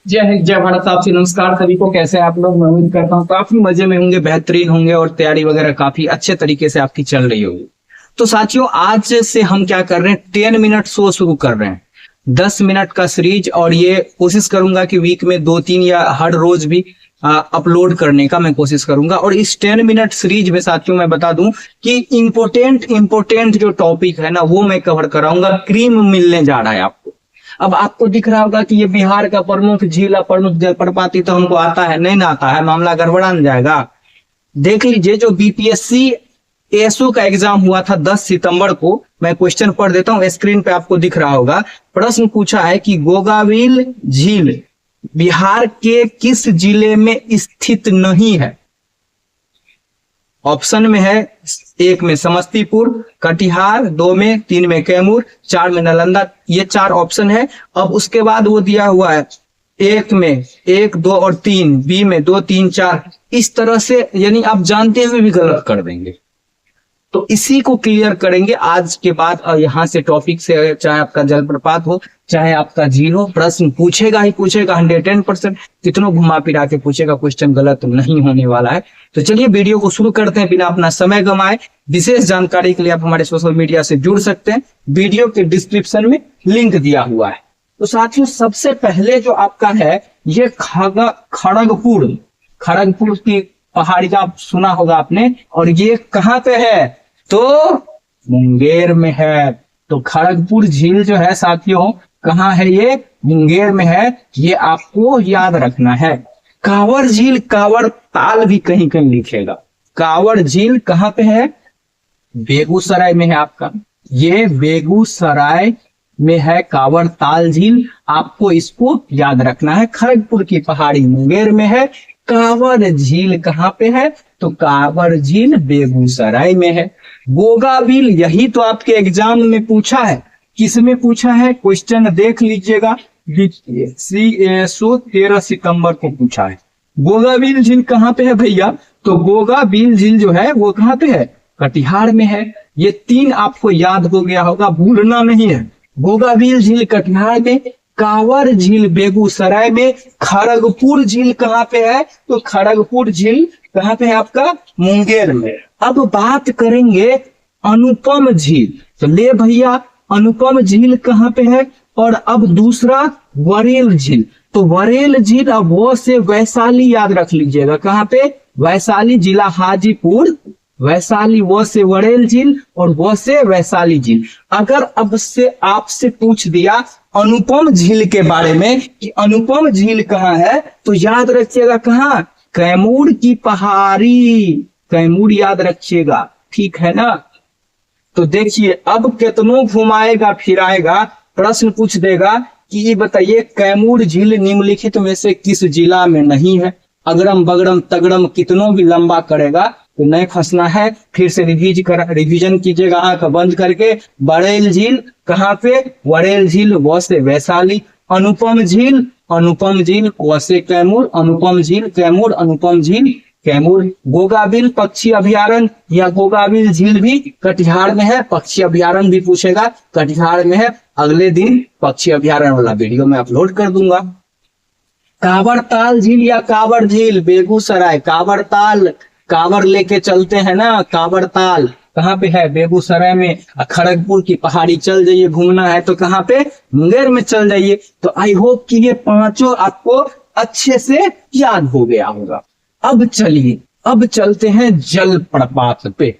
जय हिंद जय भारत साहब से नमस्कार सभी को। कैसे हैं आप लोग? मैं उम्मीद करता हूँ काफी मजे में होंगे, बेहतरीन होंगे और तैयारी वगैरह काफी अच्छे तरीके से आपकी चल रही होगी। तो साथियों, आज से हम क्या कर रहे हैं, 10 मिनट शो शुरू कर रहे हैं। 10 मिनट का सीरीज, और ये कोशिश करूंगा कि वीक में 2-3 या हर रोज भी अपलोड करने का मैं कोशिश करूंगा। और इस 10 मिनट सीरीज में साथियों मैं बता दूं कि इंपोर्टेंट जो टॉपिक है ना वो मैं कवर कराऊंगा। क्रीम मिलने जा रहा है आपको। अब आपको दिख रहा होगा कि ये बिहार का प्रमुख झील, प्रमुख जलप्रपात तो हमको आता है, नहीं ना आता है, मामला गड़बड़ा न जाएगा। देख लीजिए, जो बीपीएससी एएसओ का एग्जाम हुआ था 10 सितंबर को, मैं क्वेश्चन पढ़ देता हूं, स्क्रीन पे आपको दिख रहा होगा। प्रश्न पूछा है कि गोगाविल झील बिहार के किस जिले में स्थित नहीं है? ऑप्शन में है 1 में समस्तीपुर, कटिहार, 2 में, 3 में कैमूर, 4 में नालंदा। ये 4 ऑप्शन है। अब उसके बाद वो दिया हुआ है 1 में 1, 2 और 3, बी में 2, 3, 4, इस तरह से, यानी आप जानते हुए भी गलत कर देंगे। तो इसी को क्लियर करेंगे आज के बाद। और यहाँ से टॉपिक से, चाहे आपका जलप्रपात हो चाहे आपका झील हो, प्रश्न पूछेगा ही पूछेगा 110%। कितनों घुमा फिरा के पूछेगा, क्वेश्चन गलत नहीं होने वाला है। तो चलिए वीडियो को शुरू करते हैं बिना अपना समय गंवाए। विशेष जानकारी के लिए आप हमारे सोशल मीडिया से जुड़ सकते हैं, वीडियो के डिस्क्रिप्शन में लिंक दिया हुआ है। तो साथियों, सबसे पहले जो आपका है ये खड़गपुर की पहाड़ी का सुना होगा आपने, और ये कहाँ पे है? तो मुंगेर में है। तो खड़गपुर झील जो है साथियों, कहाँ है? ये मुंगेर में है। ये आपको याद रखना है। कांवर झील, कांवर ताल भी कहीं कहीं लिखेगा। कांवर झील कहाँ पे है? बेगूसराय में है आपका। ये बेगूसराय में है कांवर ताल झील, आपको इसको याद रखना है। खड़गपुर की पहाड़ी मुंगेर में है। कांवर झील कहाँ पे है? तो कांवर झील बेगूसराय में है। गोगाविल, यही तो आपके एग्जाम में पूछा है। किसमें पूछा है? क्वेश्चन देख लीजिएगा, CASO 13 सितंबर को पूछा है। गोगाविल झील कहाँ पे है भैया? तो गोगाविल झील जो है वो कहाँ पे है? कटिहार में है। ये 3 आपको याद हो गया होगा, भूलना नहीं है। गोगाविल झील कटिहार में, कांवर झील बेगूसराय में, खड़गपुर झील कहाँ पे है? तो खड़गपुर झील कहाँ पे है आपका? मुंगेर में। अब बात करेंगे अनुपम झील। तो ले भैया, अनुपम झील कहाँ पे है? और अब दूसरा वरेल झील। तो वरेल झील, अब वो से वैशाली याद रख लीजिएगा। कहाँ पे? वैशाली, जिला हाजीपुर। वैशाली, वो से वरेल झील और वो से वैशाली झील। अगर अब से आपसे पूछ दिया अनुपम झील के बारे में कि अनुपम झील कहाँ है, तो याद रखिएगा कहाँ? कैमूर की पहाड़ी। कैमूर याद रखिएगा, ठीक है ना? तो देखिए, अब कितनों घुमाएगा फिराएगा, प्रश्न पूछ देगा कि ये बताइए कैमूर झील निम्नलिखित में से किस जिला में नहीं है? अगड़म बगड़म तगड़म कितनों भी लंबा करेगा तो नहीं फंसना है। फिर से रिवीजन कीजिएगा आंख बंद करके। वरेल झील कहाँ पे? वरेल झील, वो से वैशाली। अनुपम झील वो से कैमूर। अनुपम झील कैमूर, अनुपम झील कैमूर। गोगाविल पक्षी अभयारण्य या गोगाविल झील भी कटिहार में है। पक्षी अभयारण्य भी पूछेगा, कटिहार में है। अगले दिन पक्षी अभयारण्य वाला वीडियो मैं अपलोड कर दूंगा। कांवर ताल झील या कांवर झील बेगूसराय। कांवर ताल, कांवर लेके चलते हैं ना, कांवर ताल कहाँ पे है? बेगूसराय में। खड़गपुर की पहाड़ी चल जाइए, घूमना है तो कहाँ पे? मुंगेर में चल जाइए। तो आई होप कि ये 5 आपको अच्छे से याद हो गया होगा। अब चलिए, अब चलते हैं जलप्रपात पे।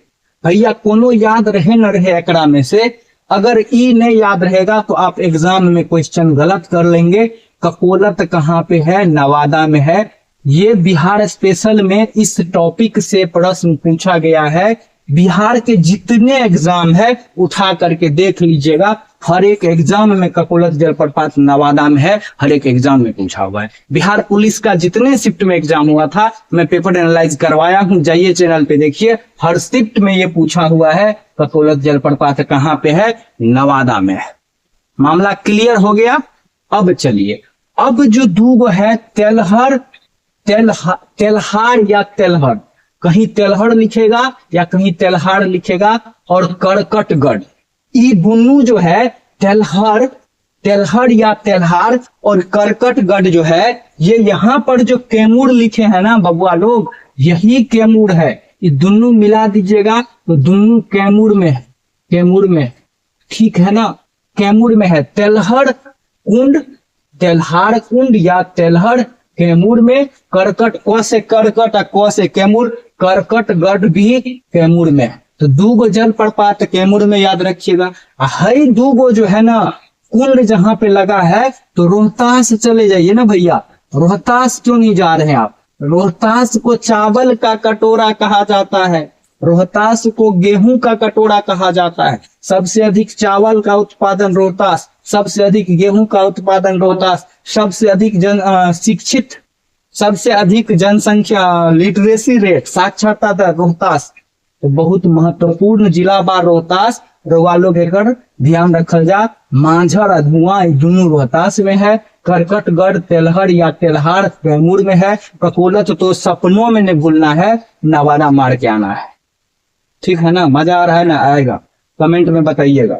भैया कोनो याद रहे न रहे एकरा में से, अगर ई नहीं याद रहेगा तो आप एग्जाम में क्वेश्चन गलत कर लेंगे। ककोलत कहाँ पे है? नवादा में है। ये बिहार स्पेशल में इस टॉपिक से प्रश्न पूछा गया है। बिहार के जितने एग्जाम है उठा करके देख लीजिएगा, हर एक एग्जाम में ककोलत जलप्रपात नवादा में है। हर एक एग्जाम में पूछा हुआ है। बिहार पुलिस का जितने शिफ्ट में एग्जाम हुआ था, मैं पेपर एनालाइज करवाया हूं, जाइए चैनल पे देखिए। हर शिफ्ट में ये पूछा हुआ है ककोलत जलप्रपात कहाँ पे है? नवादा में है। मामला क्लियर हो गया। अब चलिए, अब जो दूगो है तेलहार या तेलहर, कहीं तेलहर लिखेगा या कहीं तेलहार लिखेगा। और करकटगढ़, ये दोनों जो है तेलहर तेलहड़ या तेल्हार और करकटगढ़ जो है, ये यहाँ पर जो कैमूर लिखे हैं ना बबुआ लोग, यही कैमूर है। ये दोनों मिला दीजिएगा तो दोनों कैमूर में है, कैमूर में, ठीक है ना, कैमूर में है। तेलहड़ कुंड, तेल्हार कुंड या तेलहड़ कैमूर में, करकट क से करकट, क से कैमूर, करकटगढ़ भी कैमूर में है। तो 2 गो जलप्रपात कैमूर में, याद रखिएगा। हई 2 गो जो है ना कुंड जहां पे लगा है, तो रोहतास चले जाइए ना भैया। रोहतास क्यों नहीं जा रहे हैं आप? रोहतास को चावल का कटोरा कहा जाता है, रोहतास को गेहूं का कटोरा कहा जाता है। सबसे अधिक चावल का उत्पादन रोहतास, सबसे अधिक गेहूं का उत्पादन रोहतास, सबसे अधिक शिक्षित, सबसे अधिक जनसंख्या, लिटरेसी रेट, साक्षरता दर रोहतास। तो बहुत महत्वपूर्ण जिला बा रोहतास। रउआ लोग एकर ध्यान रखल जा। मांझर और धुआं दोनों रोहतास में है। करकटगढ़ तेलहड़ या तेल्हार कैमूर में है। ककोलत तो सपनों में नहीं भूलना है, नवादा मार के आना है। ठीक है ना? मजा आ रहा है ना? आएगा? कमेंट में बताइएगा।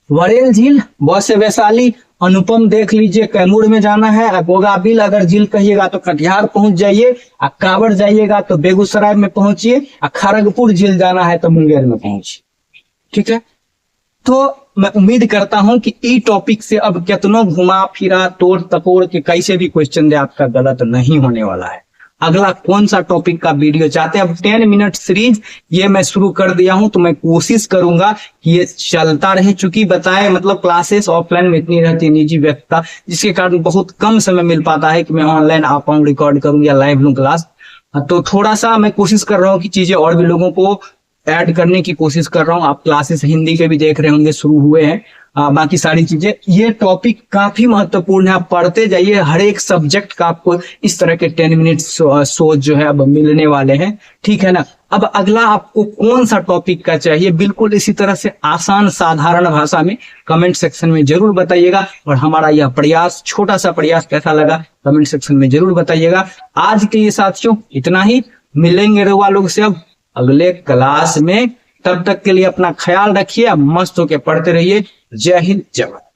वरेल झील, बहुत से वैशाली, अनुपम देख लीजिए, कैमूर में जाना है। गोगाबिल अगर झील कहिएगा तो कटिहार पहुंच जाइए। कांवड़ जाइएगा तो बेगूसराय में पहुंचिए। खड़गपुर झील जाना है तो मुंगेर में पहुंचिए। ठीक है, तो मैं उम्मीद करता हूं कि ई टॉपिक से अब कितनों घुमा फिरा तोड़ तपोड़ के कैसे भी क्वेश्चन दे आपका गलत नहीं होने वाला है। अगला कौन सा टॉपिक का वीडियो चाहते हैं? अब 10 मिनट सीरीज ये मैं शुरू कर दिया हूं, तो मैं कोशिश करूंगा कि ये चलता रहे। चूंकि बताए मतलब क्लासेस ऑफलाइन में इतनी रहती है निजी व्यस्तता, जिसके कारण बहुत कम समय मिल पाता है कि मैं ऑनलाइन आ पाऊं, रिकॉर्ड करूं या लाइव लूं क्लास। तो थोड़ा सा मैं कोशिश कर रहा हूँ कि चीजें और भी लोगों को ऐड करने की कोशिश कर रहा हूँ। आप क्लासेस हिंदी के भी देख रहे होंगे, शुरू हुए हैं। बाकी सारी चीजें, ये टॉपिक काफी महत्वपूर्ण है। आप पढ़ते जाइए, हर एक सब्जेक्ट का आपको इस तरह के 10 मिनट सोच जो है अब मिलने वाले हैं। ठीक है ना? अब अगला आपको कौन सा टॉपिक का चाहिए, बिल्कुल इसी तरह से आसान साधारण भाषा में कमेंट सेक्शन में जरूर बताइएगा। और हमारा यह प्रयास, छोटा सा प्रयास कैसा लगा कमेंट सेक्शन में जरूर बताइएगा। आज के ये साथियों इतना ही। मिलेंगे रउआ लोग से अब अगले क्लास में। तब तक के लिए अपना ख्याल रखिए, मस्त होके पढ़ते रहिए। जय हिंद, जय भारत।